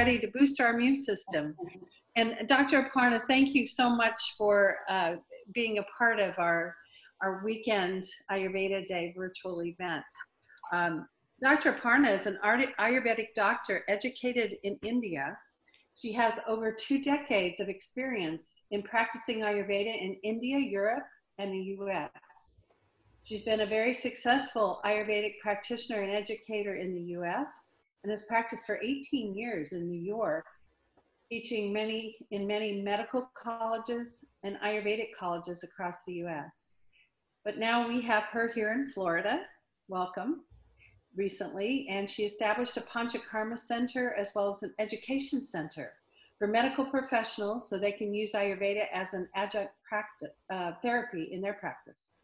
ready to boost our immune system. And Dr. Aparna, thank you so much for being a part of our weekend Ayurveda Day virtual event. Dr. Aparna is an Ayurvedic doctor educated in India. She has over 2 decades of experience in practicing Ayurveda in India, Europe, and the US. She's been a very successful Ayurvedic practitioner and educator in the US and has practiced for 18 years in New York, teaching in many medical colleges and Ayurvedic colleges across the US. But now we have her here in Florida. Welcome. Recently, and she established a Panchakarma center as well as an education center for medical professionals so they can use Ayurveda as an adjunct therapy in their practice.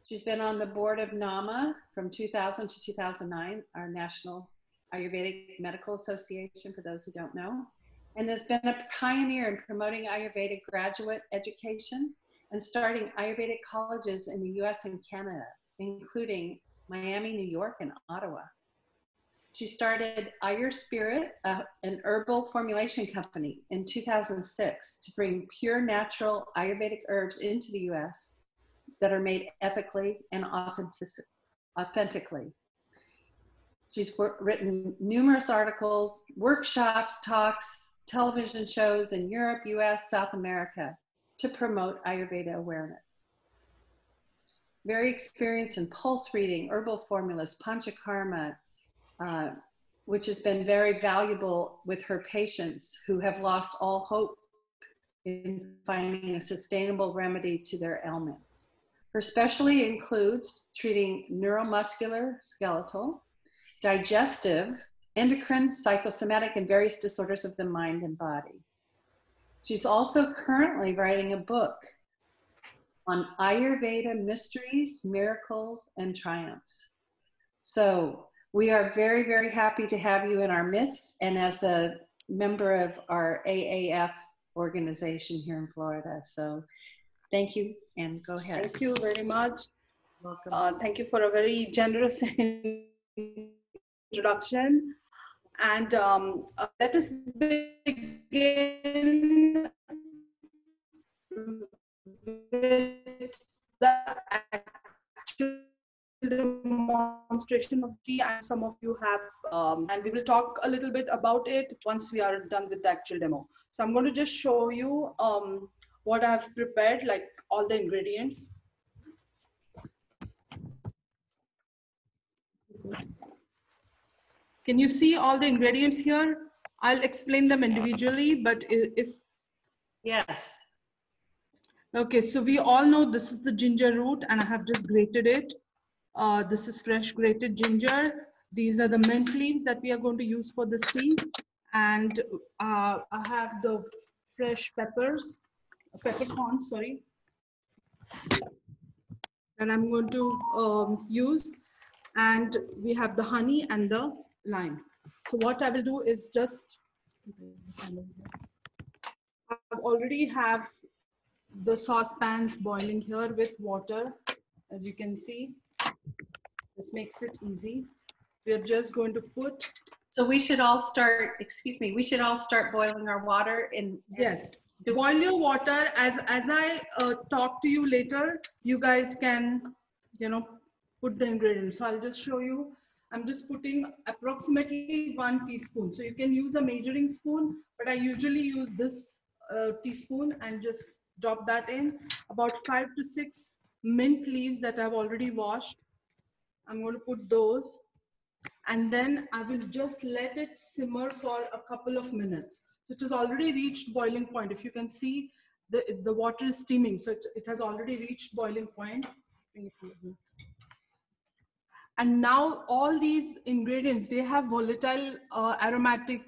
She's been on the board of NAMA from 2000 to 2009, our National Ayurvedic Medical Association, for those who don't know, and has been a pioneer in promoting Ayurveda graduate education and starting Ayurvedic colleges in the US and Canada, including Miami, New York, and Ottawa. She started Ayurspirit, an herbal formulation company, in 2006 to bring pure natural Ayurvedic herbs into the US that are made ethically and authentically. She's written numerous articles, workshops, talks, television shows in Europe, US, South America to promote Ayurveda awareness. Very experienced in pulse reading, herbal formulas, panchakarma, which has been very valuable with her patients who have lost all hope in finding a sustainable remedy to their ailments. Her specialty includes treating neuromuscular, skeletal, digestive, endocrine, psychosomatic, and various disorders of the mind and body. She's also currently writing a book on Ayurveda mysteries, miracles, and triumphs. So we are very, very happy to have you in our midst and as a member of our AAF organization here in Florida. So thank you, and go ahead. Thank you very much. Welcome. Thank you for a very generous introduction. And let us begin with the actual demonstration of tea, and some of you have, and we will talk a little bit about it once we are done with the actual demo. So I'm going to just show you what I've prepared, like all the ingredients. Can you see all the ingredients here? I'll explain them individually, but if... Yes. Okay, so we all know this is the ginger root and I have just grated it. This is fresh grated ginger. These are the mint leaves that we are going to use for this tea. And I have the fresh peppercorns, sorry, that I'm going to use. And we have the honey and the lime. So what I will do is just, I already have the saucepans boiling here with water, as you can see. This makes it easy. We are just going to put. So we should all start, excuse me, we should all start boiling our water in. Yes, boil your water. As I talk to you later, you guys can, put the ingredients. So I'll just show you. I'm just putting approximately 1 teaspoon. So you can use a measuring spoon, but I usually use this teaspoon and just drop that in. About 5 to 6 mint leaves that I've already washed. I'm going to put those, and then I will just let it simmer for a couple of minutes. So it has already reached boiling point. If you can see, the water is steaming. So it has already reached boiling point. And now all these ingredients, they have volatile aromatic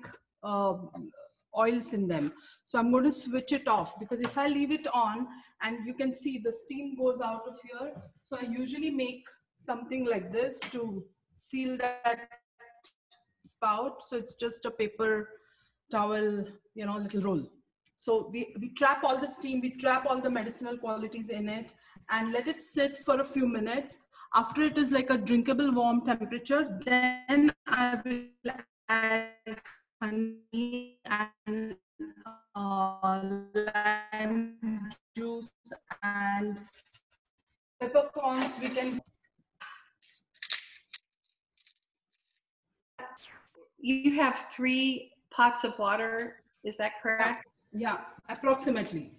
oils in them. So I'm going to switch it off, because if I leave it on, and you can see the steam goes out of here. So I usually make something like this to seal that spout. So it's just a paper towel, little roll. So we trap all the steam, we trap all the medicinal qualities in it and let it sit for a few minutes. After it is like a drinkable warm temperature, then I will add honey and lime juice and peppercorns. We can. You have 3 pots of water, is that correct? Yeah, approximately.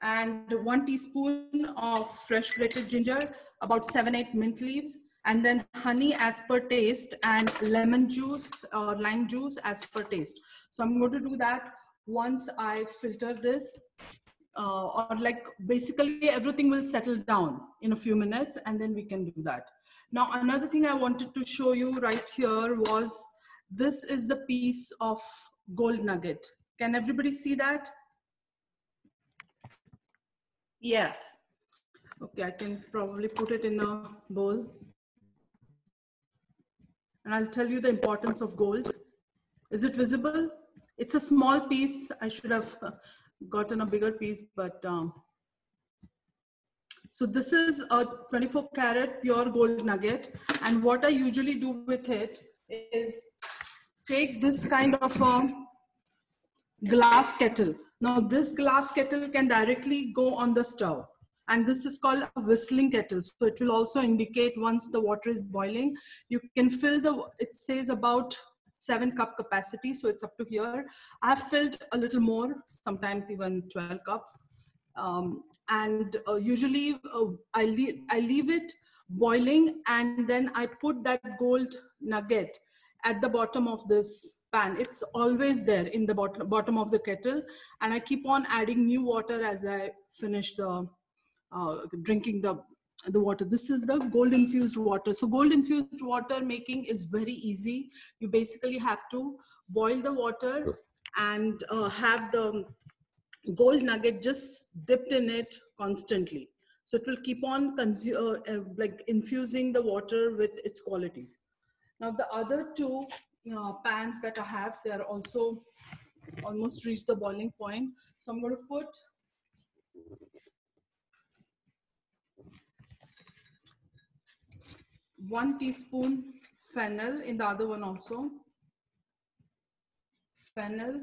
And 1 teaspoon of fresh grated ginger, about 7-8 mint leaves, and then honey as per taste, and lemon juice or lime juice as per taste. So I'm going to do that once I filter this, or like basically everything will settle down in a few minutes, and then we can do that. Now, another thing I wanted to show you right here was, this is the piece of gold nugget. Can everybody see that? Yes. Okay, I can probably put it in a bowl. And I'll tell you the importance of gold. Is it visible? It's a small piece. I should have gotten a bigger piece, but so this is a 24 karat pure gold nugget. And what I usually do with it is take this kind of a glass kettle. Now this glass kettle can directly go on the stove. And this is called a whistling kettle. So it will also indicate once the water is boiling. You can fill it says about 7-cup capacity. So it's up to here. I've filled a little more, sometimes even 12 cups. Usually I leave it boiling, and then I put that gold nugget at the bottom of this pan. It's always there in the bottom of the kettle, and I keep on adding new water as I finish the drinking the water. This is the gold infused water. So gold infused water making is very easy. You basically have to boil the water and have the gold nugget just dipped in it constantly. So it will keep on like infusing the water with its qualities. Now the other 2 pans that I have, they are also almost reached the boiling point. So I'm going to put one teaspoon fennel in the other one also. Fennel,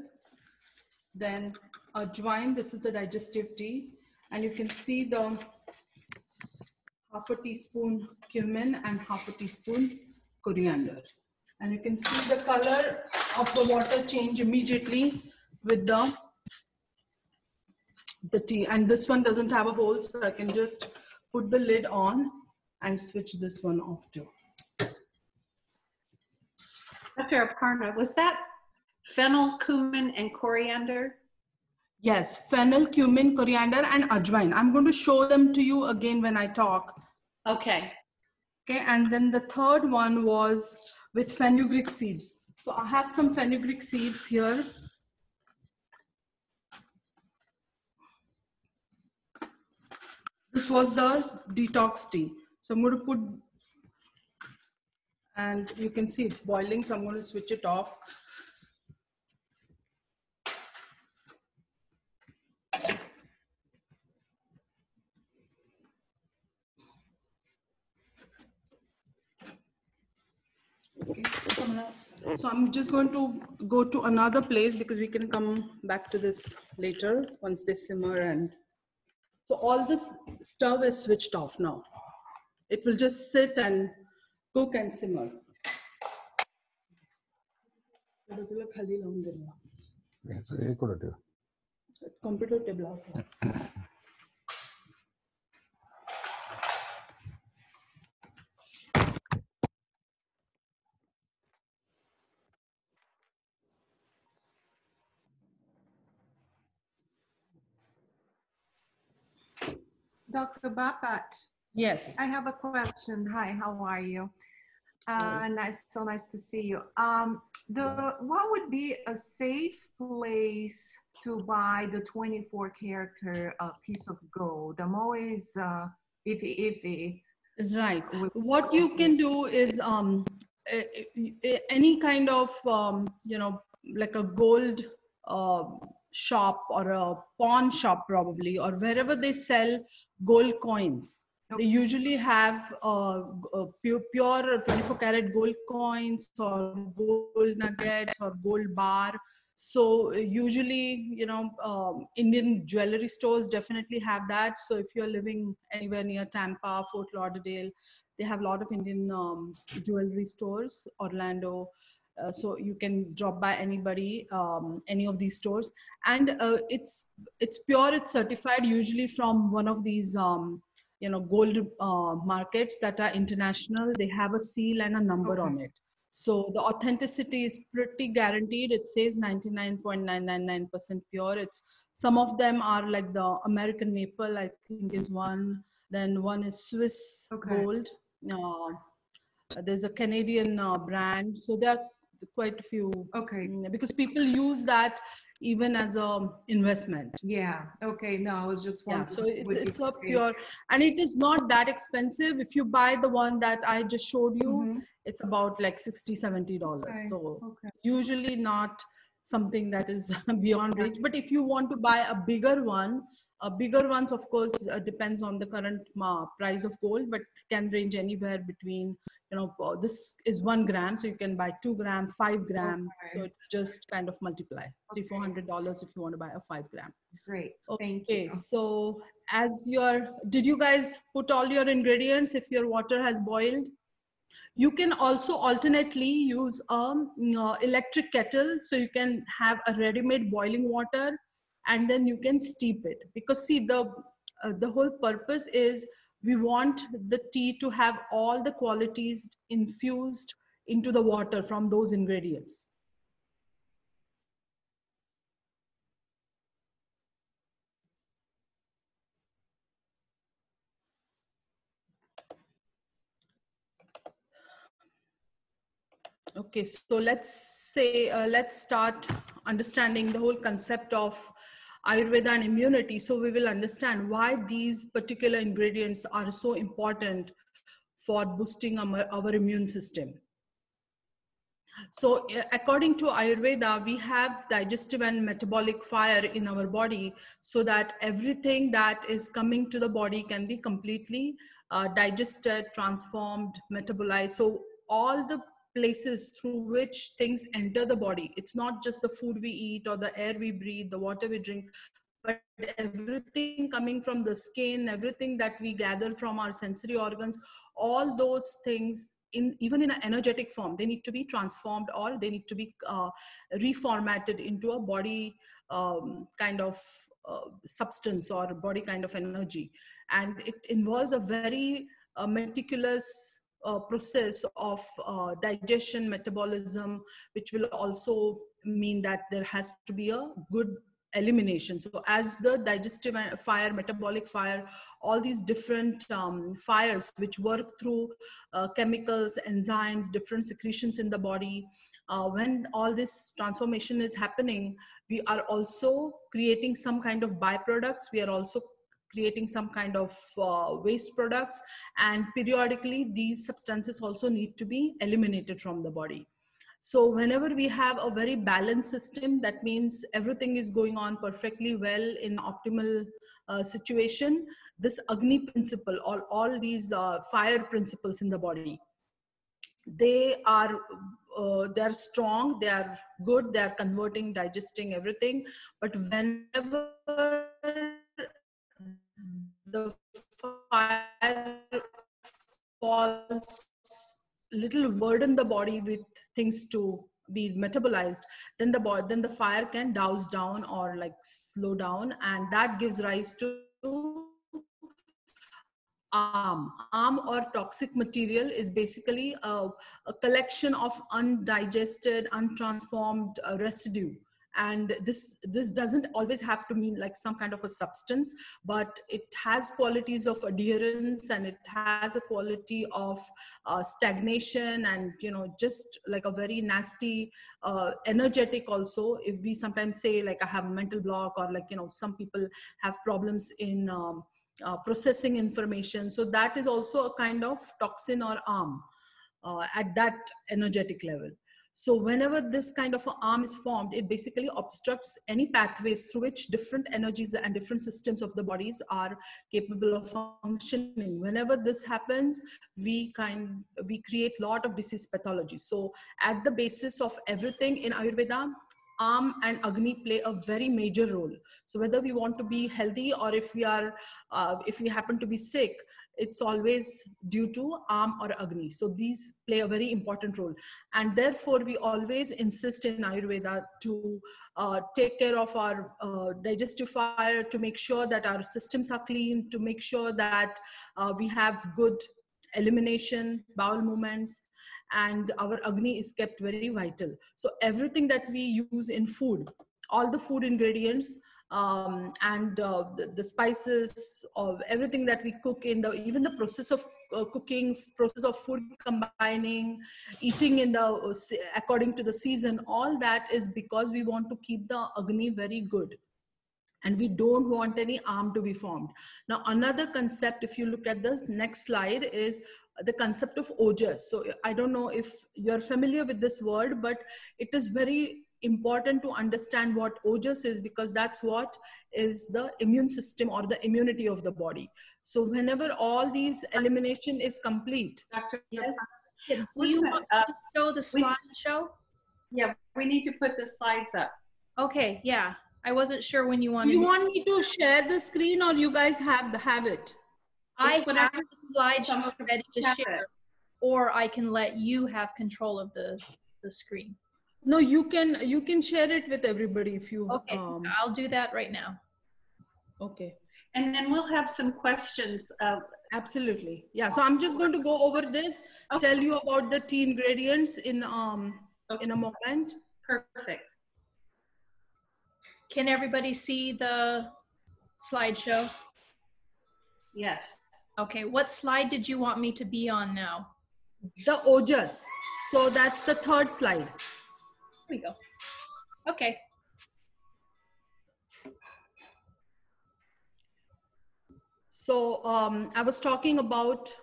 then ajwain, this is the digestive tea, and you can see the half a teaspoon cumin and half a teaspoon coriander. And you can see the color of the water change immediately with the tea. And this one doesn't have a hole, so I can just put the lid on and switch this one off too. Dr. Aparna, was that fennel, cumin, and coriander? Yes, fennel, cumin, coriander, and ajwain. I'm going to show them to you again when I talk. Okay. Okay, and then the third one was with fenugreek seeds. So I have some fenugreek seeds here. This was the detox tea. So I'm going to put, and you can see it's boiling, so I'm going to switch it off. Okay. So I'm just going to go to another place because we can come back to this later once they simmer. And so all this stove is switched off now. It will just sit and cook and simmer. Computer table. Dr. Bapat. Yes. I have a question. Hi, how are you? So nice to see you. What would be a safe place to buy the 24 karat piece of gold? I'm always iffy. Right. What you can do is any kind of like a gold shop or a pawn shop probably, or wherever they sell gold coins. They usually have pure 24 karat gold coins or gold nuggets or gold bar. So usually, you know, Indian jewelry stores definitely have that. So if you're living anywhere near Tampa, Fort Lauderdale, they have a lot of Indian jewelry stores, Orlando. So you can drop by any of these stores, and it's pure, it's certified usually from one of these you know, gold markets that are international. They have a seal and a number on it. So the authenticity is pretty guaranteed. It says 99.999% pure. It's, some of them are like the American maple, I think is one. Then one is Swiss gold. There's a Canadian brand. So there are quite a few. Because people use that even as a investment. Yeah. Okay. No, I was just wondering. So it's a pure, and it is not that expensive. If you buy the one that I just showed you, it's about like $60-$70. So usually not something that is beyond reach. But if you want to buy a bigger one, bigger ones, of course, depends on the current price of gold, but can range anywhere between, you know, this is 1 gram, so you can buy 2 gram, 5 gram. So it just kind of multiply $300-$400 if you want to buy a 5 gram. Great. Thank you. So as did you guys put all your ingredients if your water has boiled? You can also alternately use electric kettle, so you can have a ready-made boiling water and then you can steep it. Because see, the whole purpose is we want the tea to have all the qualities infused into the water from those ingredients. Okay, so let's start understanding the whole concept of Ayurveda and immunity. So we will understand why these particular ingredients are so important for boosting our immune system. So according to Ayurveda, we have digestive and metabolic fire in our body, so that everything that is coming to the body can be completely digested, transformed, metabolized. So all the places through which things enter the body, it's not just the food we eat or the air we breathe, the water we drink, but everything coming from the skin, everything that we gather from our sensory organs, all those things, even in an energetic form, they need to be transformed, or they need to be reformatted into a body kind of substance or body kind of energy. And it involves a very meticulous process of digestion, metabolism, which will also mean that there has to be a good elimination. So as the digestive fire, metabolic fire, all these different fires which work through chemicals, enzymes, different secretions in the body, when all this transformation is happening, we are also creating some kind of byproducts. We are also creating some kind of waste products, and periodically these substances also need to be eliminated from the body. So whenever we have a very balanced system, that means everything is going on perfectly well in optimal situation, this Agni principle, or all these fire principles in the body, they are strong, they are good, they are converting, digesting everything. But whenever the fire falls, little burden the body with things to be metabolized, then the fire can douse down or like slow down, and that gives rise to ARM or toxic material. Is basically a collection of undigested, untransformed residue. And this doesn't always have to mean like some kind of a substance, but it has qualities of adherence, and it has a quality of stagnation, and just like a very nasty energetic also. If we sometimes say like I have a mental block, or like some people have problems in processing information, so that is also a kind of toxin or arm at that energetic level. So whenever this kind of an arm is formed, it basically obstructs any pathways through which different energies and different systems of the bodies are capable of functioning. Whenever this happens, we create a lot of disease pathology. So at the basis of everything in Ayurveda, arm and Agni play a very major role. So whether we want to be healthy or if we happen to be sick, it's always due to arm or Agni. So these play a very important role. And therefore, we always insist in Ayurveda to take care of our digestive fire, to make sure that our systems are clean, to make sure that we have good elimination, bowel movements, and our Agni is kept very vital. So everything that we use in food, all the food ingredients, and the spices of everything that we cook in even the process of cooking, process of food combining, eating according to the season, all that is because we want to keep the Agni very good. And we don't want any arm to be formed. Now, another concept, if you look at the next slide, is the concept of ojas. So I don't know if you're familiar with this word, but it is very important to understand what ojas is, because that's what is the immune system or the immunity of the body. So whenever all these elimination is complete. Dr. Yes. Do you want to show the slideshow? Yeah, we need to put the slides up. Okay, yeah. I wasn't sure when you wanted. Do you want me to share the screen, or you guys have it? I have whatever the slideshow ready to share, or I can let you have control of the screen. No, you can share it with everybody if you. Okay, I'll do that right now. Okay. And then we'll have some questions. Absolutely. Yeah. So I'm just going to go over this, tell you about the tea ingredients in a moment. Perfect. Can everybody see the slideshow? Yes. Okay, what slide did you want me to be on now? The ojas. So that's the third slide. Here we go. Okay. So I was talking about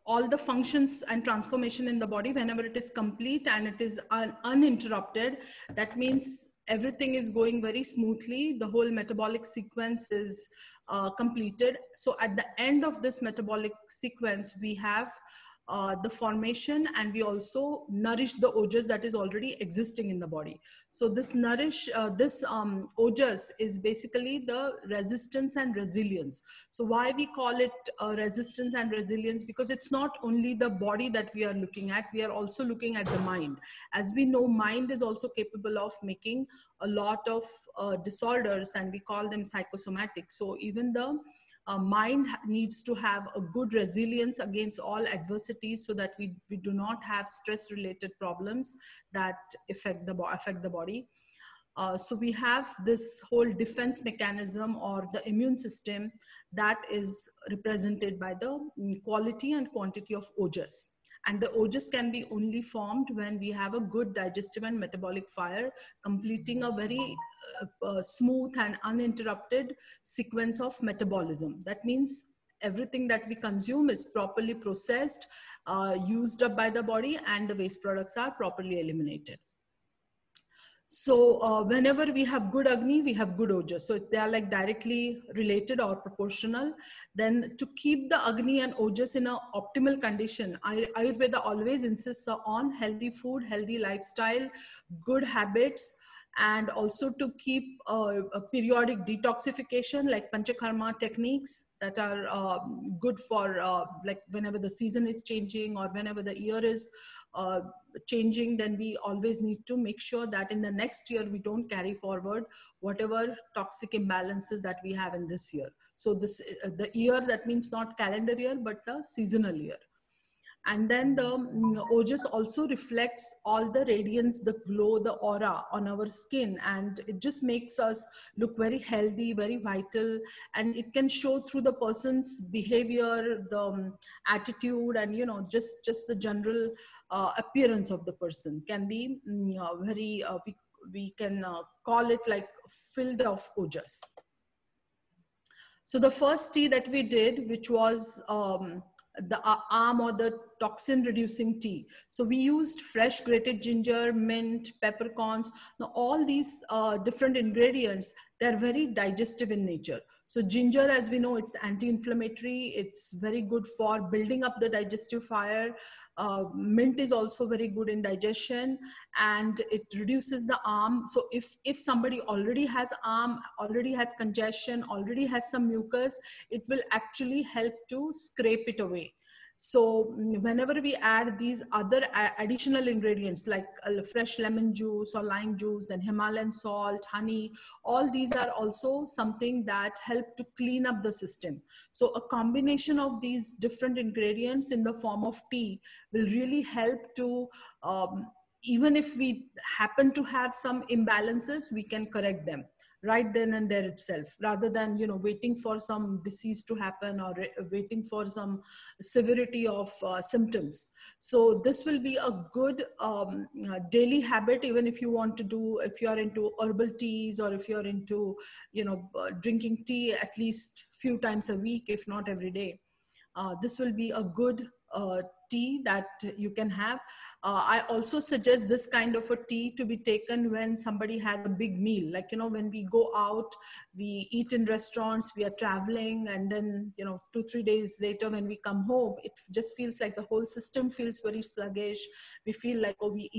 all the functions and transformation in the body whenever it is complete and it is uninterrupted. That means everything is going very smoothly. The whole metabolic sequence is completed. So at the end of this metabolic sequence, we have the formation, and we also nourish the ojas that is already existing in the body. So this ojas is basically the resistance and resilience. So why we call it resistance and resilience? Because it's not only the body that we are looking at, we are also looking at the mind. As we know, mind is also capable of making a lot of disorders, and we call them psychosomatic. So even the mind needs to have a good resilience against all adversities, so that we do not have stress related problems that affect the body. So we have this whole defense mechanism or the immune system that is represented by the quality and quantity of ojas. And the ojas can be only formed when we have a good digestive and metabolic fire, completing a very smooth and uninterrupted sequence of metabolism. That means everything that we consume is properly processed, used up by the body, and the waste products are properly eliminated. So whenever we have good Agni, we have good Ojas. So they are like directly related or proportional. Then to keep the Agni and Ojas in an optimal condition, Ayurveda always insists on healthy food, healthy lifestyle, good habits, and also to keep a periodic detoxification like Panchakarma techniques that are good for like whenever the season is changing or whenever the year is changing, then we always need to make sure that in the next year we don't carry forward whatever toxic imbalances that we have in this year. So this the year, that means not calendar year but a seasonal year. And then the Ojas also reflects all the radiance, the glow, the aura on our skin, and it just makes us look very healthy, very vital, and it can show through the person's behavior, the attitude, and just the general appearance of the person can be very we can call it like filled of Ojas. So the first tea that we did, which was arm or the toxin reducing tea. So we used fresh grated ginger, mint, peppercorns. Now all these different ingredients, they're very digestive in nature. So ginger, as we know, it's anti-inflammatory. It's very good for building up the digestive fire. Mint is also very good in digestion, and it reduces the arm. So if somebody already has arm, already has congestion, already has some mucus, it will actually help to scrape it away. So whenever we add these other additional ingredients like fresh lemon juice or lime juice, then Himalayan salt, honey, all these are also something that help to clean up the system. So a combination of these different ingredients in the form of tea will really help to, even if we happen to have some imbalances, we can correct them right then and there itself, rather than, you know, waiting for some disease to happen or waiting for some severity of symptoms. So this will be a good daily habit, even if you want to do, if you are into herbal teas, or if you're into, you know, drinking tea at least few times a week, if not every day. This will be a good tea that you can have. I also suggest this kind of a tea to be taken when somebody has a big meal. Like, you know, when we go out, we eat in restaurants, we are traveling, and then, you know, 2-3 days later when we come home, it just feels like the whole system feels very sluggish. We feel like, oh, we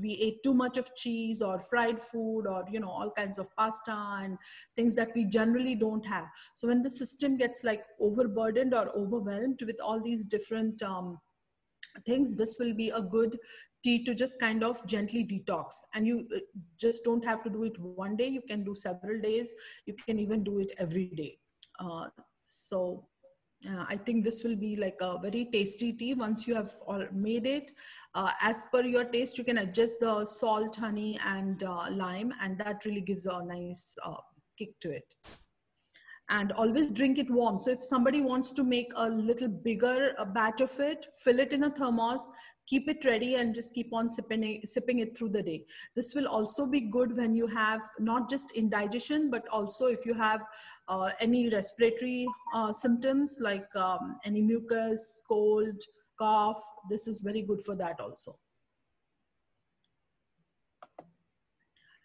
ate too much of cheese or fried food, or, you know, all kinds of pasta and things that we generally don't have. So when the system gets like overburdened or overwhelmed with all these different things, this will be a good tea to just kind of gently detox. And you just don't have to do it one day, you can do several days, you can even do it every day. I think this will be like a very tasty tea once you have all made it. As per your taste, you can adjust the salt, honey, and lime, and that really gives a nice kick to it. And always drink it warm. So if somebody wants to make a little bigger batch of it, fill it in a thermos, keep it ready, and just keep on sipping it through the day. This will also be good when you have not just indigestion, but also if you have any respiratory symptoms like any mucus, cold, cough. This is very good for that also.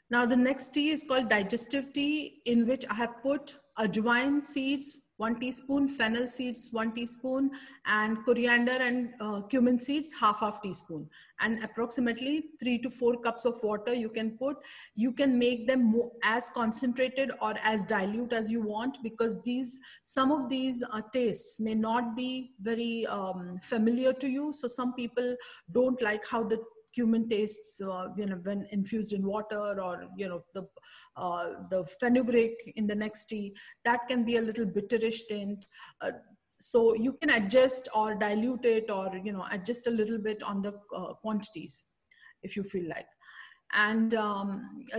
Now the next tea is called digestive tea, in which I have put ajwain seeds, 1 teaspoon, fennel seeds, 1 teaspoon, and coriander and cumin seeds, half teaspoon, and approximately 3 to 4 cups of water you can put. You can make them more, as concentrated or as dilute as you want, because some of these tastes may not be very familiar to you. So some people don't like how the cumin tastes, you know, when infused in water, or, you know, the fenugreek in the next tea, that can be a little bitterish tint. So you can adjust or dilute it, or, you know, adjust a little bit on the quantities if you feel like. And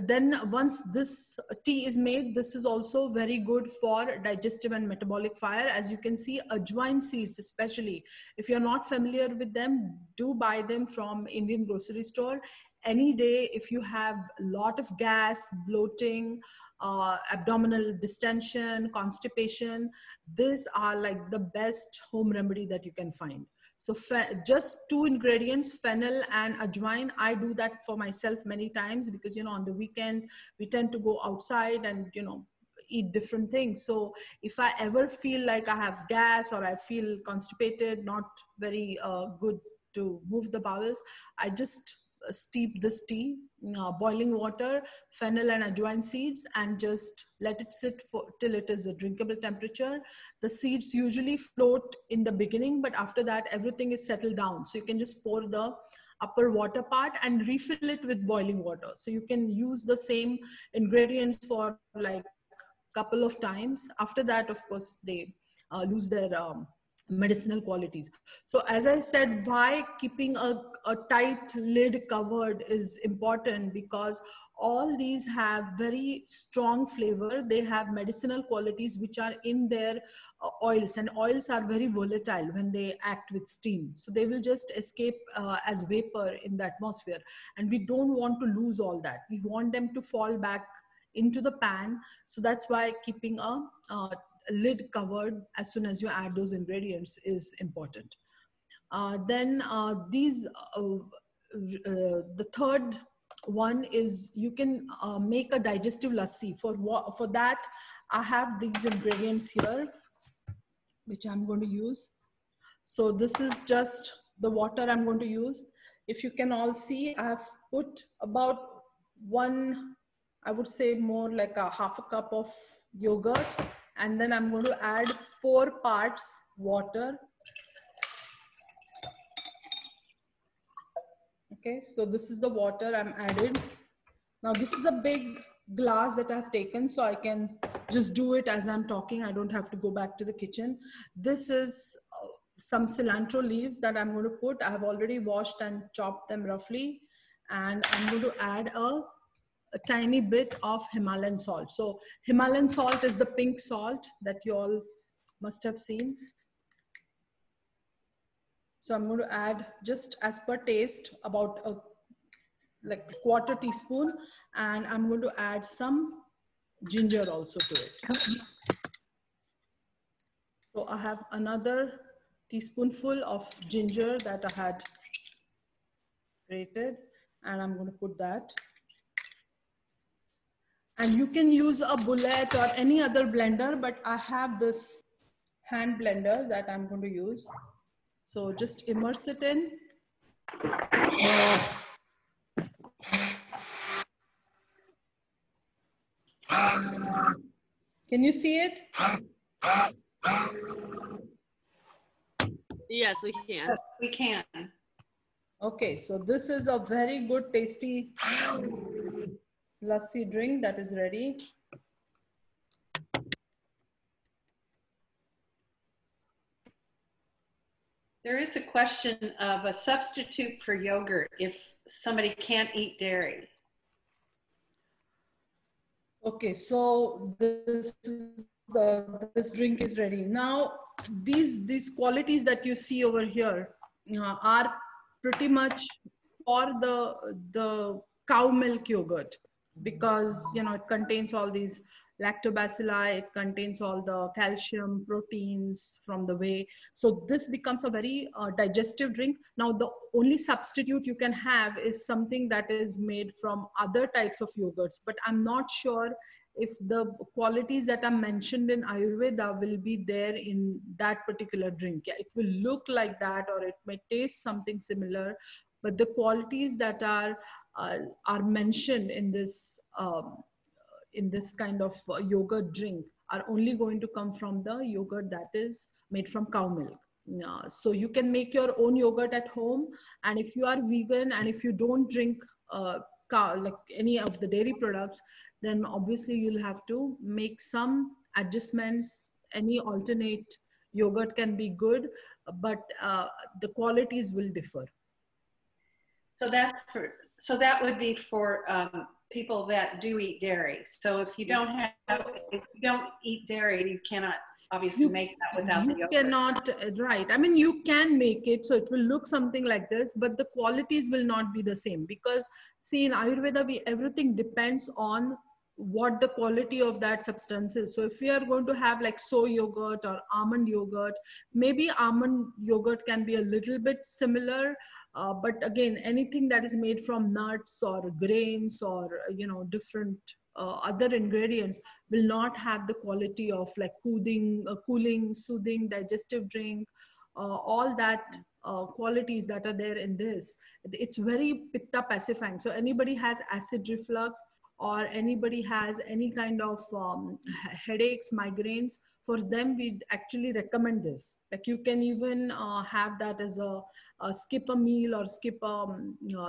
then once this tea is made, this is also very good for digestive and metabolic fire. As you can see, ajwain seeds, especially if you're not familiar with them, do buy them from Indian grocery store any day. If you have a lot of gas, bloating, abdominal distension, constipation, these are like the best home remedy that you can find. So just 2 ingredients, fennel and ajwain. I do that for myself many times, because, you know, on the weekends we tend to go outside and, you know, eat different things. So if I ever feel like I have gas, or I feel constipated, not very good to move the bowels, I just steep this tea, boiling water, fennel and ajwain seeds, and just let it sit till it is a drinkable temperature. The seeds usually float in the beginning, but after that everything is settled down. So you can just pour the upper water part and refill it with boiling water. So you can use the same ingredients for like couple of times. After that, of course, they lose their medicinal qualities. So as I said, why keeping a tight lid covered is important, because all these have very strong flavor. They have medicinal qualities which are in their oils, and oils are very volatile when they act with steam. So they will just escape as vapor in the atmosphere, and we don't want to lose all that. We want them to fall back into the pan. So that's why keeping a lid covered as soon as you add those ingredients is important. The third one is you can make a digestive lassi. For that, I have these ingredients here, which I'm going to use. So this is just the water I'm going to use. If you can all see, I have put about I would say more like a half a cup of yogurt. And then I'm going to add 4 parts water. Okay, so this is the water I'm added. Now this is a big glass that I've taken, so I can just do it as I'm talking. I don't have to go back to the kitchen. This is some cilantro leaves that I'm going to put. I have already washed and chopped them roughly. And I'm going to add a tiny bit of Himalayan salt. So Himalayan salt is the pink salt that you all must have seen. So I'm going to add, just as per taste, about a like quarter teaspoon, and I'm going to add some ginger also to it. So I have another teaspoonful of ginger that I had grated, and I'm going to put that. And you can use a bullet or any other blender, but I have this hand blender that I'm going to use. So just immerse it in. Can you see it? Yes, we can. Yes, we can. Okay, so this is a very good, tasty lassi drink that is ready. There is a question of a substitute for yogurt if somebody can't eat dairy. Okay, so this drink is ready. Now, these qualities that you see over here are pretty much for the cow milk yogurt, because it contains all these lactobacilli, it contains all the calcium, proteins from the whey. So this becomes a very digestive drink. Now, the only substitute you can have is something that is made from other types of yogurts, but I'm not sure if the qualities that are mentioned in Ayurveda will be there in that particular drink. Yeah, it will look like that, or it may taste something similar, but the qualities that are mentioned in this kind of yogurt drink are only going to come from the yogurt that is made from cow milk. So you can make your own yogurt at home, and if you are vegan and if you don't drink like any of the dairy products, then obviously you'll have to make some adjustments. Any alternate yogurt can be good, but the qualities will differ. So that would be for people that do eat dairy. So if you don't eat dairy, you cannot obviously make that without the yogurt. You cannot, right. I mean, you can make it so it will look something like this, but the qualities will not be the same, because see, in Ayurveda, everything depends on what the quality of that substance is. So if we are going to have like soy yogurt or almond yogurt, maybe almond yogurt can be a little bit similar. But again, anything that is made from nuts or grains or different other ingredients will not have the quality of like cooling, soothing, digestive drink, all that qualities that are there in this. It's very pitta pacifying. So anybody has acid reflux, or anybody has any kind of headaches, migraines, for them we actually recommend this. Like you can even have that as a skip a meal or skip a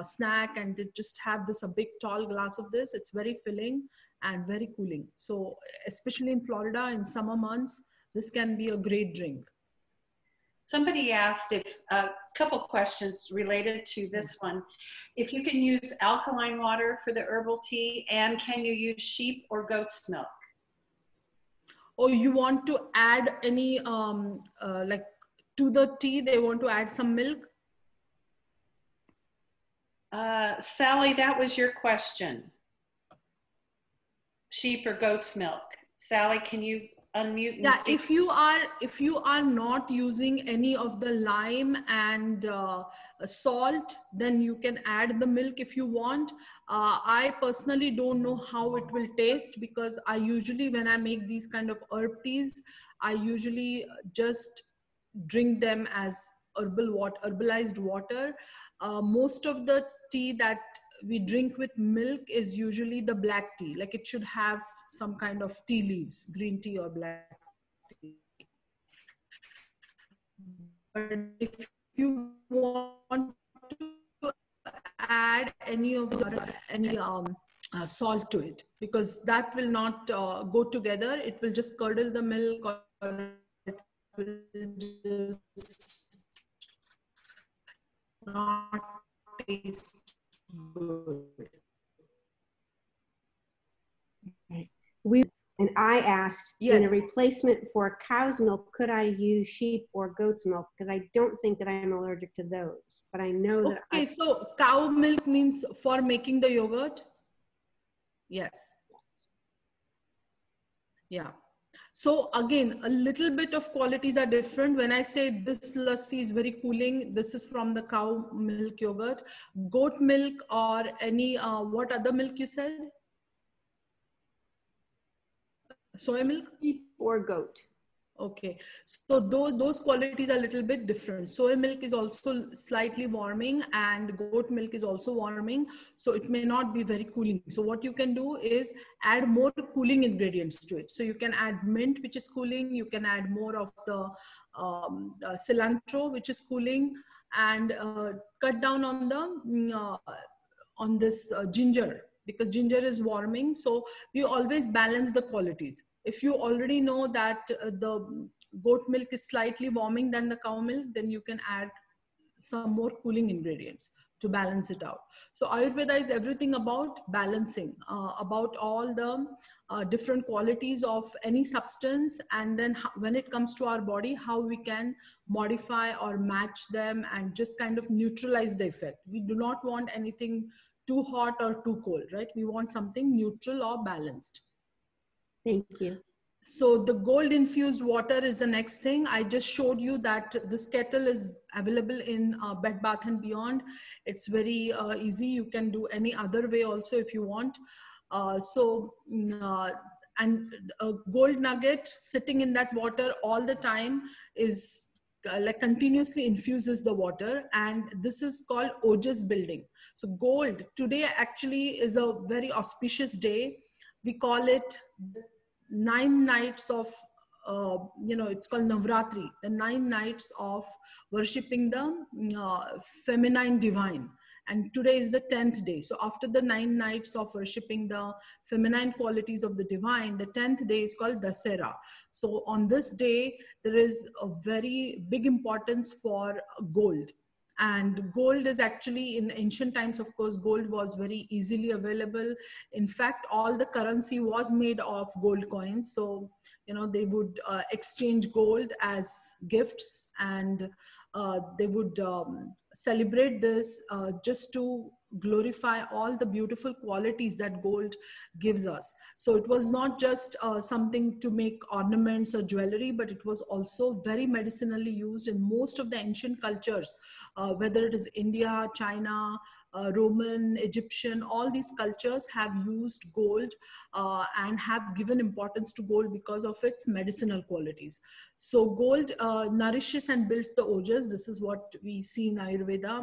snack, and just have this a big tall glass of this. It's very filling and very cooling. So especially in Florida in summer months, this can be a great drink. Somebody asked if a couple questions related to this one. If you can use alkaline water for the herbal tea, and can you use sheep or goat's milk? Or you want to add any like to the tea, they want to add some milk? Sally, that was your question. Sheep or goat's milk. Sally, can you unmute and Yeah, see. if you are not using any of the lime and salt, then you can add the milk if you want. I personally don't know how it will taste, because I usually, when I make these kind of herb teas, I usually just drink them as herbalized water. Most of the tea that we drink with milk is usually the black tea. Like, it should have some kind of tea leaves, green tea or black tea. But if you want to add any of the salt to it, because that will not go together, it will just curdle the milk, or it will just not taste good. And I asked, in a replacement for cow's milk, could I use sheep or goat's milk? Because I don't think that I am allergic to those, but I know that. Okay, so cow milk means for making the yogurt? Yes. Yeah. So again, a little bit of qualities are different. When I say this lassi is very cooling, this is from the cow milk yogurt. Goat milk or any, what other milk you said? Soy milk? Sheep or goat. Okay, so those qualities are a little bit different. Soy milk is also slightly warming, and goat milk is also warming, so it may not be very cooling. So what you can do is add more cooling ingredients to it. So you can add mint, which is cooling. You can add more of the cilantro, which is cooling, and cut down on the ginger, because ginger is warming. So you always balance the qualities. If you already know that the goat milk is slightly warming than the cow milk, then you can add some more cooling ingredients to balance it out. So Ayurveda is everything about balancing, about all the different qualities of any substance, and then when it comes to our body, how we can modify or match them and just kind of neutralize the effect. We do not want anything too hot or too cold, right? We want something neutral or balanced. Thank you. So the gold infused water is the next thing. I just showed you that this kettle is available in Bed Bath and Beyond. It's very easy. You can do any other way also if you want. And a gold nugget sitting in that water all the time is like continuously infuses the water, and this is called ojas building. So gold today actually is a very auspicious day. We call it 9 nights of it's called Navratri, the 9 nights of worshipping the feminine divine. And today is the 10th day. So after the 9 nights of worshipping the feminine qualities of the divine, the 10th day is called Dasera. So on this day, there is a very big importance for gold. And gold is actually, in ancient times, of course, gold was very easily available. In fact, all the currency was made of gold coins. So, they would exchange gold as gifts, and they would celebrate this just to glorify all the beautiful qualities that gold gives us. So it was not just something to make ornaments or jewelry, but it was also very medicinally used in most of the ancient cultures, whether it is India, China, Roman, Egyptian, all these cultures have used gold and have given importance to gold because of its medicinal qualities. So gold nourishes and builds the ojas. This is what we see in Ayurveda,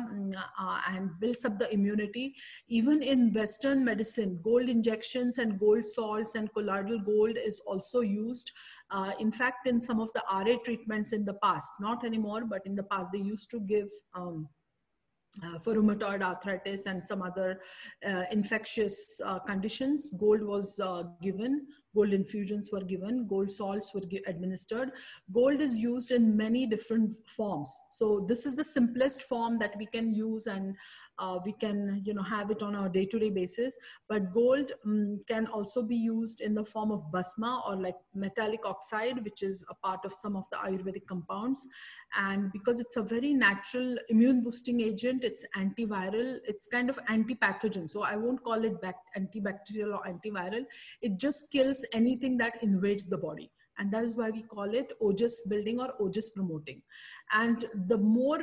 and builds up the immunity. Even in Western medicine, gold injections and gold salts and colloidal gold is also used. In fact, in some of the RA treatments in the past, not anymore, but in the past, they used to give for rheumatoid arthritis and some other infectious conditions, gold was given, gold infusions were given, gold salts were administered. Gold is used in many different forms. So this is the simplest form that we can use, and we can have it on a day-to-day basis. But gold can also be used in the form of bhasma, or like metallic oxide, which is a part of some of the Ayurvedic compounds. And because it's a very natural immune boosting agent, it's antiviral, it's kind of anti-pathogen. So I won't call it antibacterial or antiviral. It just kills anything that invades the body. And that is why we call it ojas building or ojas promoting. And the more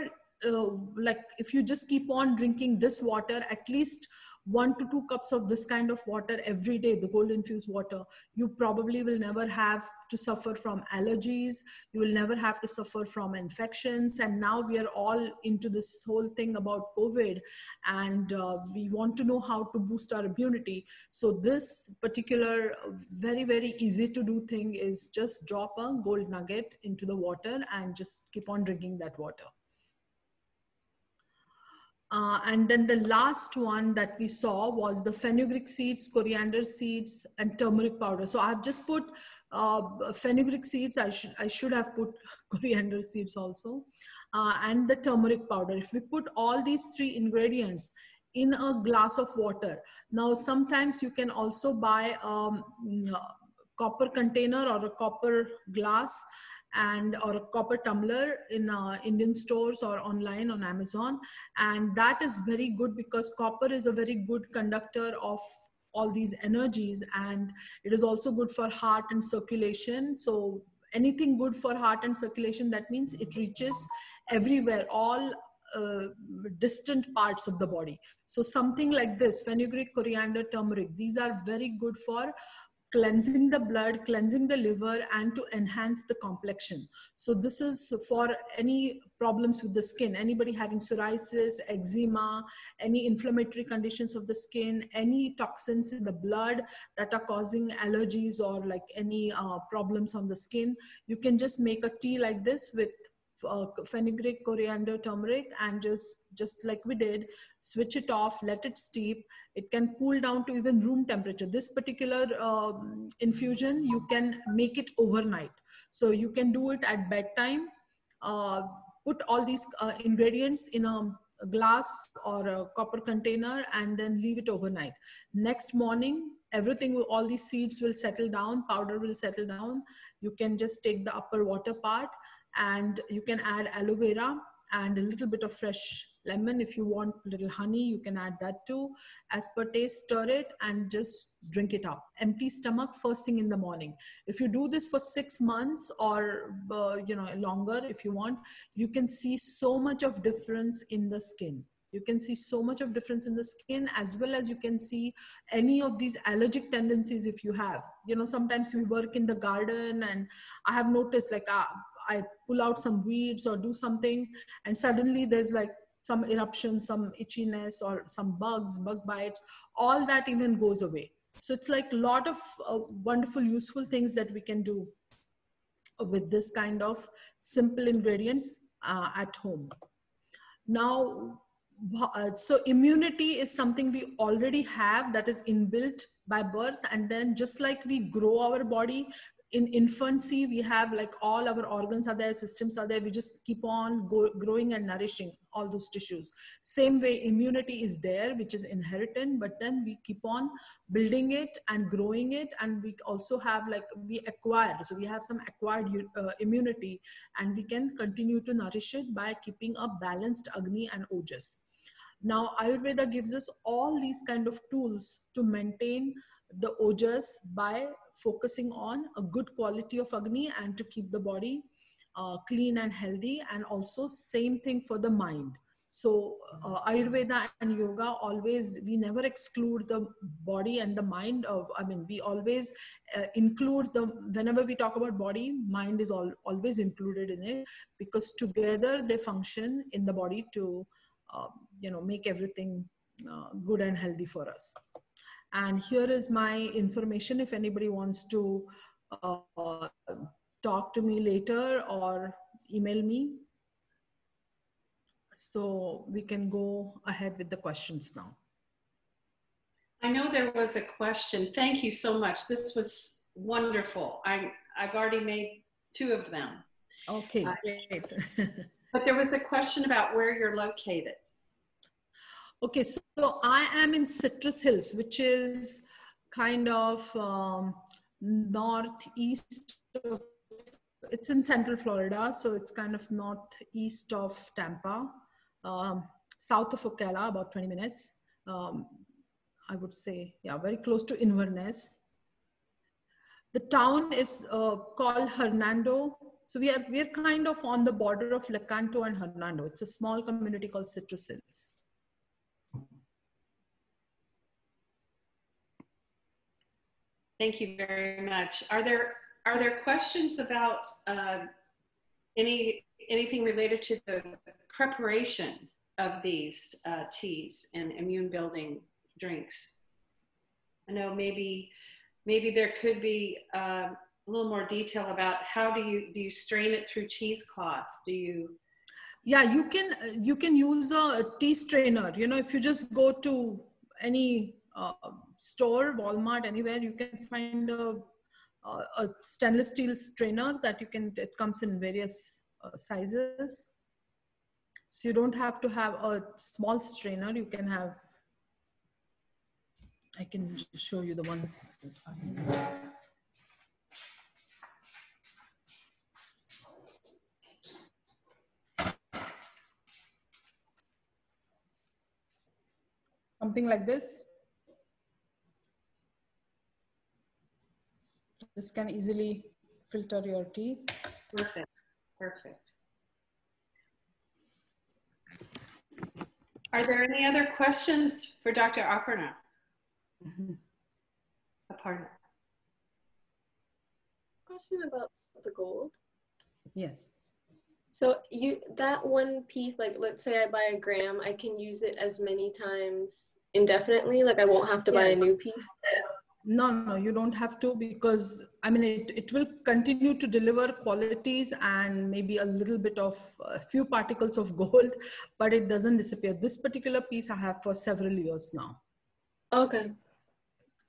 like if you just keep on drinking this water, at least 1 to 2 cups of this kind of water every day, the gold infused water, you probably will never have to suffer from allergies. You will never have to suffer from infections. And now we are all into this whole thing about COVID, and we want to know how to boost our immunity. So this particular very, very easy to do thing is just drop a gold nugget into the water and just keep on drinking that water. And then the last one that we saw was the fenugreek seeds, coriander seeds, and turmeric powder. So I've just put fenugreek seeds. I should have put coriander seeds also, and the turmeric powder. If we put all these 3 ingredients in a glass of water. Now, sometimes you can also buy a copper container or a copper glass or a copper tumbler in Indian stores or online on Amazon. And that is very good because copper is a very good conductor of all these energies, and it is also good for heart and circulation. So anything good for heart and circulation, that means it reaches everywhere, all distant parts of the body. So something like this, fenugreek, coriander, turmeric, these are very good for cleansing the blood, cleansing the liver, and to enhance the complexion. So this is for any problems with the skin, anybody having psoriasis, eczema, any inflammatory conditions of the skin, any toxins in the blood that are causing allergies or like any problems on the skin. You can just make a tea like this with fenugreek, coriander, turmeric, and just like we did, switch it off, let it steep. It can cool down to even room temperature. This particular infusion, you can make it overnight. So you can do it at bedtime, put all these ingredients in a glass or a copper container and then leave it overnight. Next morning, everything, all these seeds will settle down, powder will settle down. You can just take the upper water part, and you can add aloe vera and a little bit of fresh lemon. If you want a little honey, you can add that too. As per taste, stir it and just drink it up. Empty stomach first thing in the morning. If you do this for 6 months or longer if you want, you can see so much of difference in the skin. You can see so much of difference in the skin, as well as you can see any of these allergic tendencies if you have. Sometimes we work in the garden, and I have noticed like I pull out some weeds or do something, and suddenly there's like some eruption, some itchiness, or some bugs, bug bites, all that even goes away. So it's like a lot of wonderful, useful things that we can do with this kind of simple ingredients at home. Now, so immunity is something we already have, that is inbuilt by birth. And then just like we grow our body, in infancy, we have like all our organs are there, systems are there. We just keep on growing and nourishing all those tissues. Same way, immunity is there, which is inherited, but then we keep on building it and growing it. And we also have like, we acquire, so we have some acquired immunity, and we can continue to nourish it by keeping a balanced Agni and Ojas. Now, Ayurveda gives us all these kind of tools to maintain the Ojas by focusing on a good quality of Agni and to keep the body clean and healthy. And also same thing for the mind. So Ayurveda and yoga always, we never exclude the body and the mind. We always include whenever we talk about body, mind is always included in it, because together they function in the body to make everything good and healthy for us. And here is my information if anybody wants to talk to me later or email me. So we can go ahead with the questions now. I know there was a question. Thank you so much. This was wonderful. I've already made 2 of them. Okay, great. But there was a question about where you're located. Okay, so I am in Citrus Hills, which is kind of northeast of, it's in central Florida, so it's kind of northeast of Tampa, south of Ocala, about 20 minutes. I would say, yeah, very close to Inverness. The town is called Hernando. So we're kind of on the border of Lecanto and Hernando. It's a small community called Citrus Hills. Thank you very much. Are there questions about anything related to the preparation of these teas and immune building drinks? I know maybe there could be a little more detail about how do you strain it through cheesecloth? Do you? Yeah, you can use a tea strainer. You know, if you just go to any store, Walmart, anywhere, you can find a stainless steel strainer that it comes in various sizes. So you don't have to have a small strainer. You can have, I can show you the one. Something like this. This can easily filter your tea. Perfect, perfect. Are there any other questions for Dr. Aparna? Aparna. Question about the gold. Yes. So that one piece, like let's say I buy a gram, I can use it as many times indefinitely. Like I won't have to buy a new piece. No, you don't have to, because I mean it will continue to deliver qualities and maybe a little bit of a few particles of gold, but it doesn't disappear. This particular piece I have for several years now. Okay.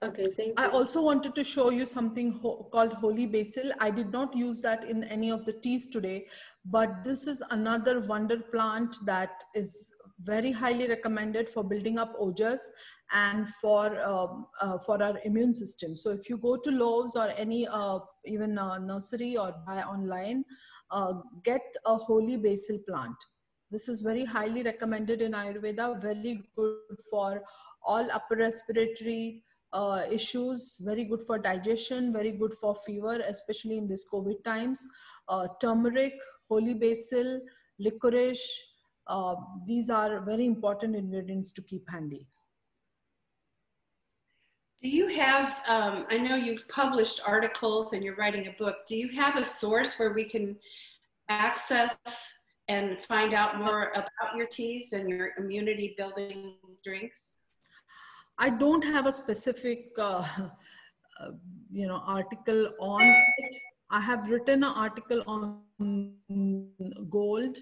Okay, thank you. I also wanted to show you something called holy basil. I did not use that in any of the teas today, but this is another wonder plant that is very highly recommended for building up ojas and for our immune system. So if you go to Lowe's or any even nursery or buy online, get a holy basil plant. This is very highly recommended in Ayurveda, very good for all upper respiratory issues, very good for digestion, very good for fever, especially in this COVID times. Turmeric, holy basil, licorice, these are very important ingredients to keep handy. Do you have, I know you've published articles and you're writing a book. Do you have a source where we can access and find out more about your teas and your immunity building drinks? I don't have a specific, article on it. I have written an article on gold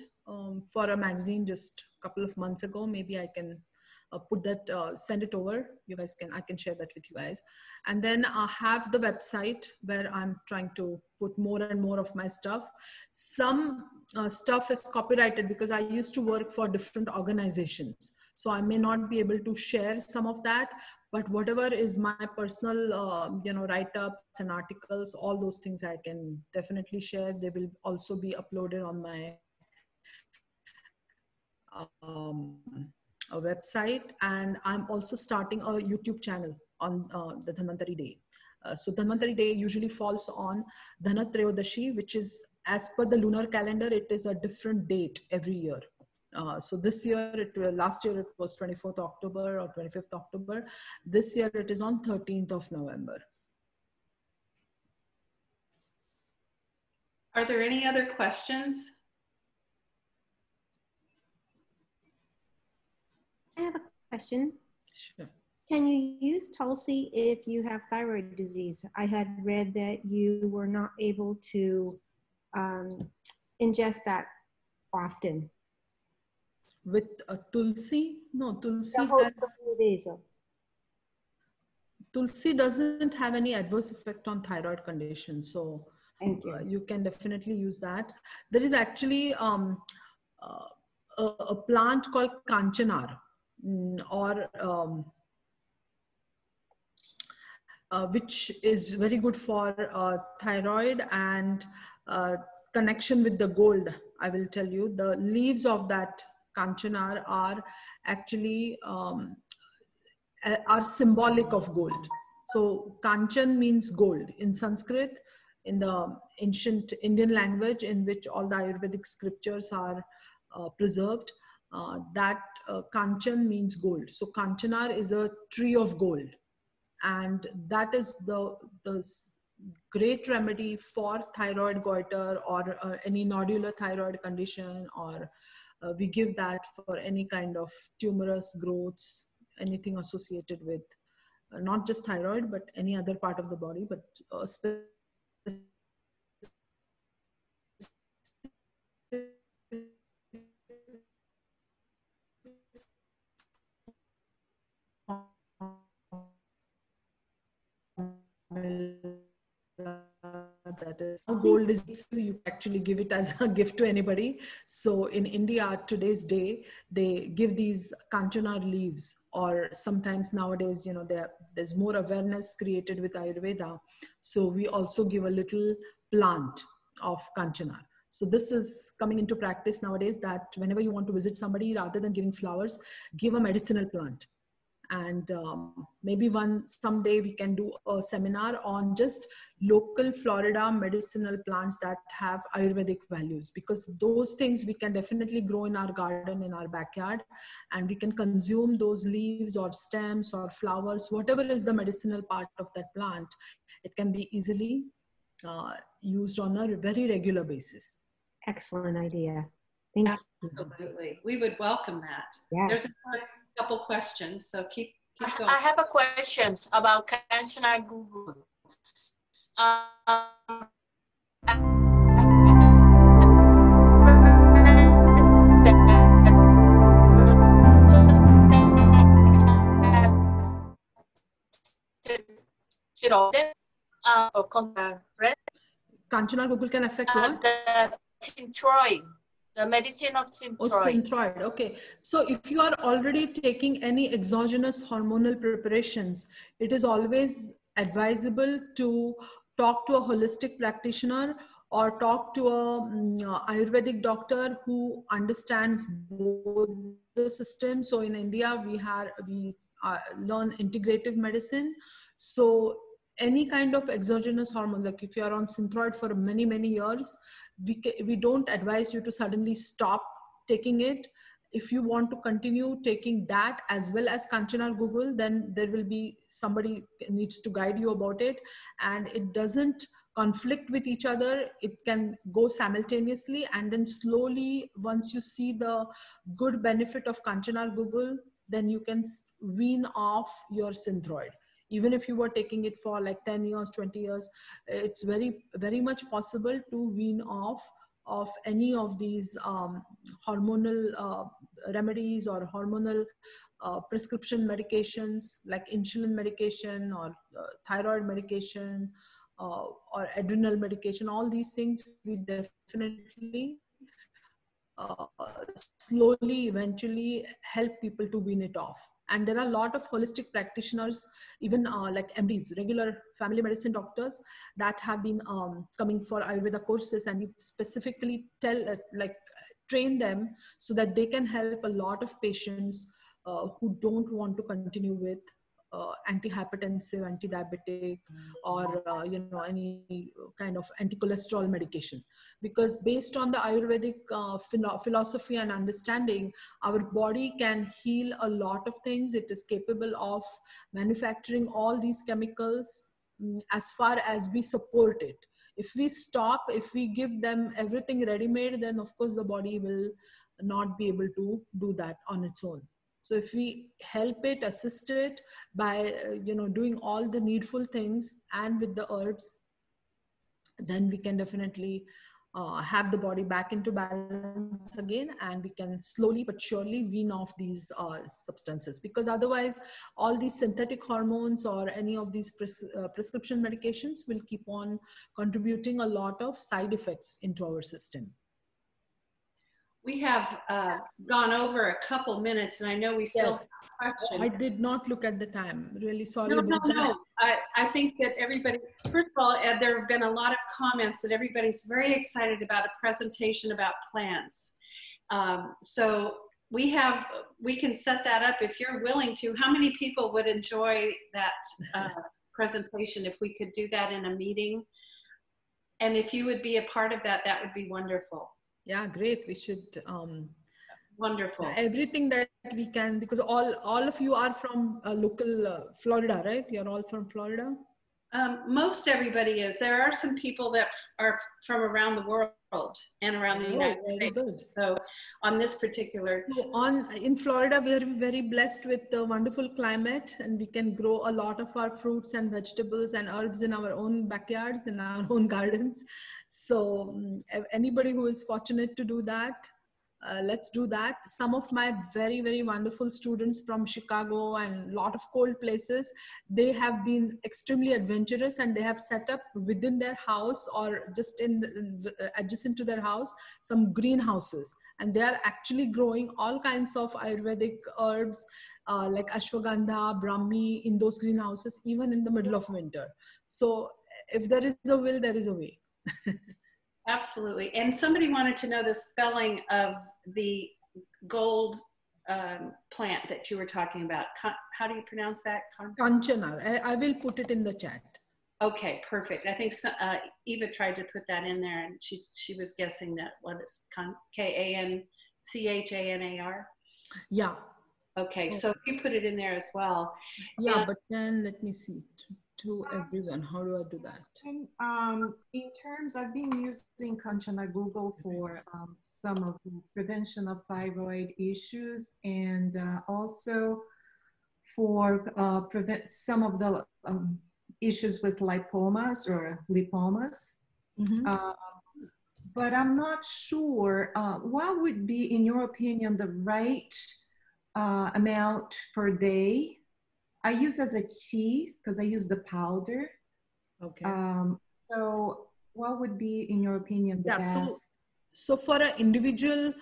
for a magazine just a couple of months ago. Maybe I can put that, send it over. I can share that with you guys. And then I have the website where I'm trying to put more and more of my stuff. Some stuff is copyrighted because I used to work for different organizations. So I may not be able to share some of that, but whatever is my personal, write-ups and articles, all those things I can definitely share. They will also be uploaded on my a website, and I'm also starting a YouTube channel on the Dhanvantari Day. So Dhanvantari Day usually falls on Dhanatrayodashi, which is, as per the lunar calendar, it is a different date every year. So this year, last year it was 24th October or 25th October. This year it is on 13th of November. Are there any other questions? I have a question. Sure. Can you use Tulsi if you have thyroid disease? I had read that you were not able to ingest that often. With Tulsi? No, Tulsi Tulsi doesn't have any adverse effect on thyroid condition. So you can definitely use that. There is actually a plant called Kanchanar, which is very good for thyroid and connection with the gold. I will tell you, the leaves of that Kanchanar are actually are symbolic of gold. So Kanchan means gold in Sanskrit, in the ancient Indian language in which all the Ayurvedic scriptures are preserved. That Kanchan means gold. So Kanchanar is a tree of gold, and that is the great remedy for thyroid goiter or any nodular thyroid condition, or we give that for any kind of tumorous growths, anything associated with not just thyroid but any other part of the body, but that is gold is, you actually give it as a gift to anybody. So in India today's day, they give these kanchanar leaves, or sometimes nowadays, you know, there's more awareness created with Ayurveda, so we also give a little plant of kanchanar. So this is coming into practice nowadays, that whenever you want to visit somebody, rather than giving flowers, give a medicinal plant. And maybe someday we can do a seminar on just local Florida medicinal plants that have Ayurvedic values, because those things we can definitely grow in our garden, in our backyard, and we can consume those leaves or stems or flowers, whatever is the medicinal part of that plant. It can be easily used on a very regular basis. Excellent idea. Thank you. Absolutely. We would welcome that. Yes. There's a couple questions, so keep going. I have a question about Kanchanar Google. Kanchanar Google can affect what? The synthroid. The medicine of synthroid. Oh, synthroid. Okay. So if you are already taking any exogenous hormonal preparations, it is always advisable to talk to a holistic practitioner or talk to a Ayurvedic doctor who understands both the system. So in India, we learn integrative medicine. So any kind of exogenous hormone, like if you are on synthroid for many, many years, we don't advise you to suddenly stop taking it. If you want to continue taking that as well as Kanchanar Google, then there will be somebody needs to guide you about it, and it doesn't conflict with each other. It can go simultaneously, and then slowly, once you see the good benefit of Kanchanar Google, then you can wean off your synthroid. Even if you were taking it for like 10 years, 20 years, it's very, very much possible to wean off of any of these hormonal remedies or hormonal prescription medications like insulin medication or thyroid medication or adrenal medication. All these things we definitely slowly, eventually help people to wean it off. And there are a lot of holistic practitioners, even like MDs, regular family medicine doctors, that have been coming for Ayurveda courses, and we specifically train them so that they can help a lot of patients who don't want to continue with antihypertensive, anti-diabetic, or any kind of anti-cholesterol medication. Because based on the Ayurvedic philosophy and understanding, our body can heal a lot of things. It is capable of manufacturing all these chemicals as far as we support it. If we stop, if we give them everything ready-made, then of course the body will not be able to do that on its own. So if we help it, assist it by, doing all the needful things and with the herbs, then we can definitely have the body back into balance again, and we can slowly but surely wean off these substances. Because otherwise, all these synthetic hormones or any of these prescription medications will keep on contributing a lot of side effects into our system. We have gone over a couple minutes, and I know we still have questions. I did not look at the time. Really sorry about that. No. I think that everybody, first of all, there have been a lot of comments that everybody's very excited about a presentation about plants. So we can set that up if you're willing to. How many people would enjoy that presentation, if we could do that in a meeting. And if you would be a part of that, that would be wonderful. Yeah, great. We should. Wonderful. Everything that we can, because all of you are from local Florida, right? You're all from Florida. Most everybody is. There are some people that are from around the world and around the United States. Good. So on this particular. In Florida, we are very blessed with the wonderful climate, and we can grow a lot of our fruits and vegetables and herbs in our own backyards, in our own gardens. So anybody who is fortunate to do that, let's do that. Some of my very, very wonderful students from Chicago and a lot of cold places, they have been extremely adventurous, and they have set up within their house or just adjacent to their house some greenhouses, and they are actually growing all kinds of Ayurvedic herbs like ashwagandha, brahmi in those greenhouses, even in the middle of winter. So if there is a will, there is a way. Absolutely. And somebody wanted to know the spelling of the gold plant that you were talking about. How do you pronounce that? Kanchana. I will put it in the chat. Okay, perfect. I think Eva tried to put that in there, and she was guessing that what is Kanchanar? Yeah. Okay, so if you put it in there as well. Yeah, but then let me see. To everyone, how do I do that? And in terms, I've been using Kanchana Google for some of the prevention of thyroid issues, and also for prevent some of the issues with lipomas or lipomas. Mm-hmm. But I'm not sure, what would be, in your opinion, the right amount per day? I use as a tea because I use the powder. Okay. So what would be, in your opinion, the best? So for an individual,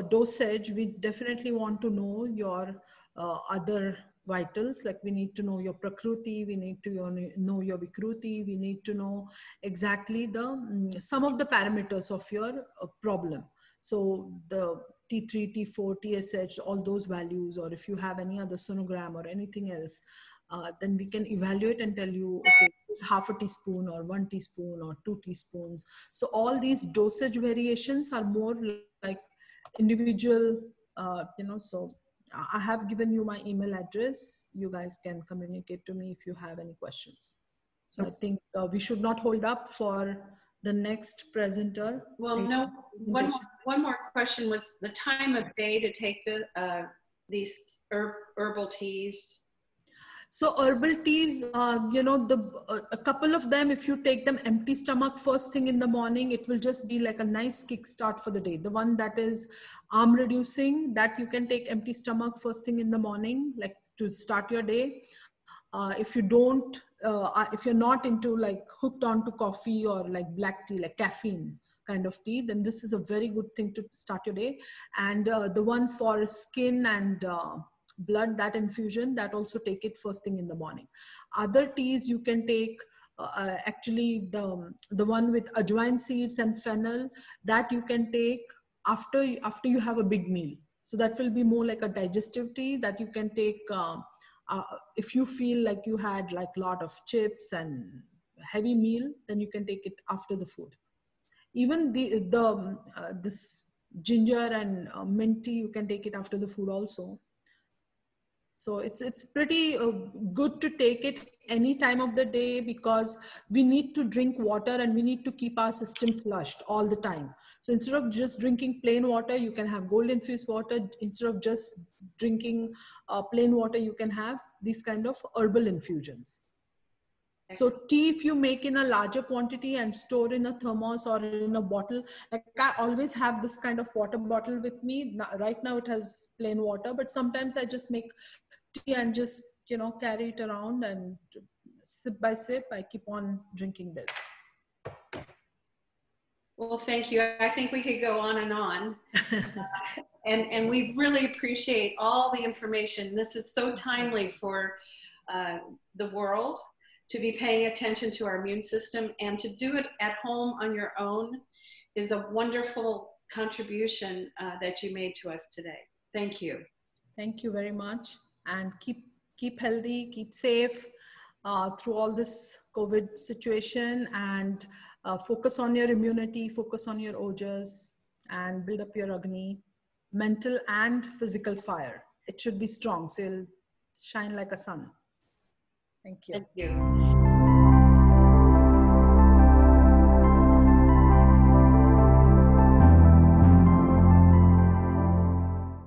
dosage, we definitely want to know your other vitals. Like we need to know your prakruti, we need to know your vikruti, we need to know exactly some of the parameters of your problem. So the T3, T4, TSH, all those values, or if you have any other sonogram or anything else, then we can evaluate and tell you, okay, it's half a teaspoon or 1 teaspoon or 2 teaspoons. So all these dosage variations are more like individual, so I have given you my email address. You guys can communicate to me if you have any questions. So I think we should not hold up for the next presenter. Well, no, one more question was the time of day to take these herbal teas. So herbal teas, a couple of them, if you take them empty stomach first thing in the morning, it will just be like a nice kickstart for the day. The one that is arm reducing, that you can take empty stomach first thing in the morning, like to start your day. If you don't, if you're not into like hooked onto coffee or like black tea, like caffeine kind of tea, then this is a very good thing to start your day. And the one for skin and blood, that infusion, that also take it first thing in the morning. Other teas you can take, actually the one with ajwain seeds and fennel, that you can take after you have a big meal. So that will be more like a digestive tea that you can take if you feel like you had like a lot of chips and heavy meal, then you can take it after the food. Even this ginger and mint tea, you can take it after the food also. So it's pretty good to take it any time of the day, because we need to drink water and we need to keep our system flushed all the time. So instead of just drinking plain water, you can have gold infused water. Instead of just drinking plain water, you can have these kind of herbal infusions. So tea, if you make in a larger quantity and store in a thermos or in a bottle, like I always have this kind of water bottle with me. Right now it has plain water, but sometimes I just make tea and just, carry it around, and sip by sip, I keep on drinking this. Well, thank you. I think we could go on and on. And we really appreciate all the information. This is so timely for the world to be paying attention to our immune system, and to do it at home on your own is a wonderful contribution that you made to us today. Thank you. Thank you very much. And keep healthy, keep safe. through all this COVID situation, and focus on your immunity, focus on your ojas, and build up your Agni, mental and physical fire. It should be strong, so you'll shine like a sun. Thank you. Thank you.